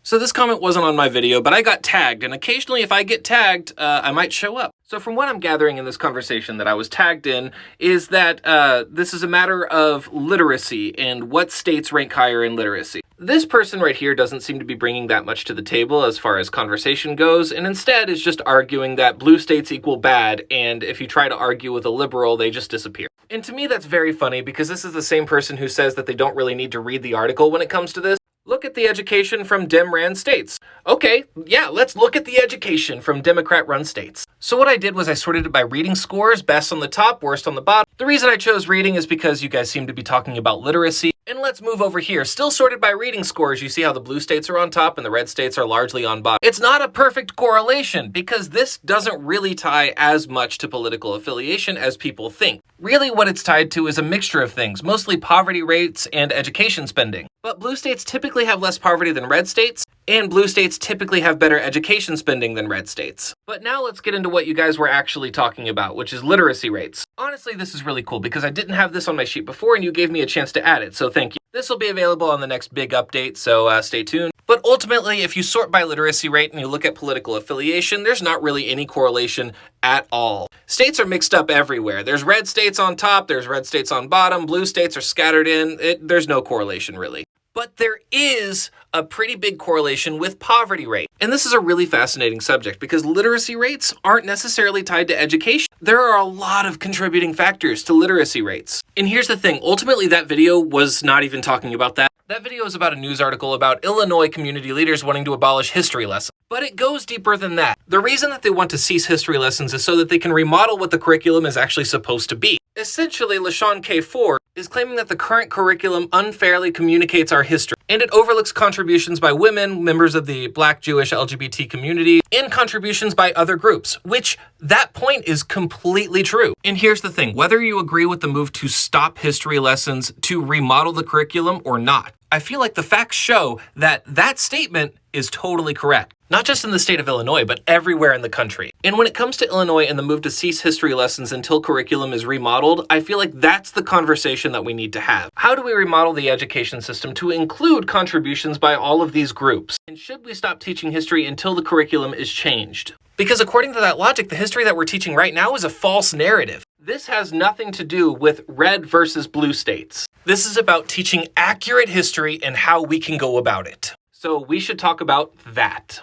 So this comment wasn't on my video, but I got tagged, and occasionally if I get tagged, I might show up. So from what I'm gathering in this conversation that I was tagged in is that this is a matter of literacy and what states rank higher in literacy. This person right here doesn't seem to be bringing that much to the table as far as conversation goes, and instead is just arguing that blue states equal bad, and if you try to argue with a liberal, they just disappear. And to me that's very funny because this is the same person who says that they don't really need to read the article when it comes to this. Look at the education from Dem-ran states. Okay, yeah, let's look at the education from Democrat-run states. So what I did was I sorted it by reading scores, best on the top, worst on the bottom. The reason I chose reading is because you guys seem to be talking about literacy. And let's move over here. Still sorted by reading scores. You see how the blue states are on top and the red states are largely on bottom. It's not a perfect correlation because this doesn't really tie as much to political affiliation as people think. Really what it's tied to is a mixture of things, mostly poverty rates and education spending. But blue states typically have less poverty than red states, and blue states typically have better education spending than red states. But now let's get into what you guys were actually talking about, which is literacy rates. Honestly, this is really cool because I didn't have this on my sheet before and you gave me a chance to add it, so thank you. This will be available on the next big update, so stay tuned. But ultimately, if you sort by literacy rate and you look at political affiliation, there's not really any correlation at all. States are mixed up everywhere. There's red states on top, there's red states on bottom, blue states are scattered in. There's no correlation really. But there is a pretty big correlation with poverty rate. And this is a really fascinating subject because literacy rates aren't necessarily tied to education. There are a lot of contributing factors to literacy rates. And here's the thing, ultimately that video was not even talking about that. That video is about a news article about Illinois community leaders wanting to abolish history lessons. But it goes deeper than that. The reason that they want to cease history lessons is so that they can remodel what the curriculum is actually supposed to be. Essentially, LaShawn K. Ford is claiming that the current curriculum unfairly communicates our history, and it overlooks contributions by women, members of the Black, Jewish, LGBT community, and contributions by other groups, which that point is completely true. And here's the thing, whether you agree with the move to stop history lessons to remodel the curriculum or not, I feel like the facts show that that statement is totally correct. Not just in the state of Illinois, but everywhere in the country. And when it comes to Illinois and the move to cease history lessons until curriculum is remodeled, I feel like that's the conversation that we need to have. How do we remodel the education system to include contributions by all of these groups? And should we stop teaching history until the curriculum is changed? Because according to that logic, the history that we're teaching right now is a false narrative. This has nothing to do with red versus blue states. This is about teaching accurate history and how we can go about it. So we should talk about that.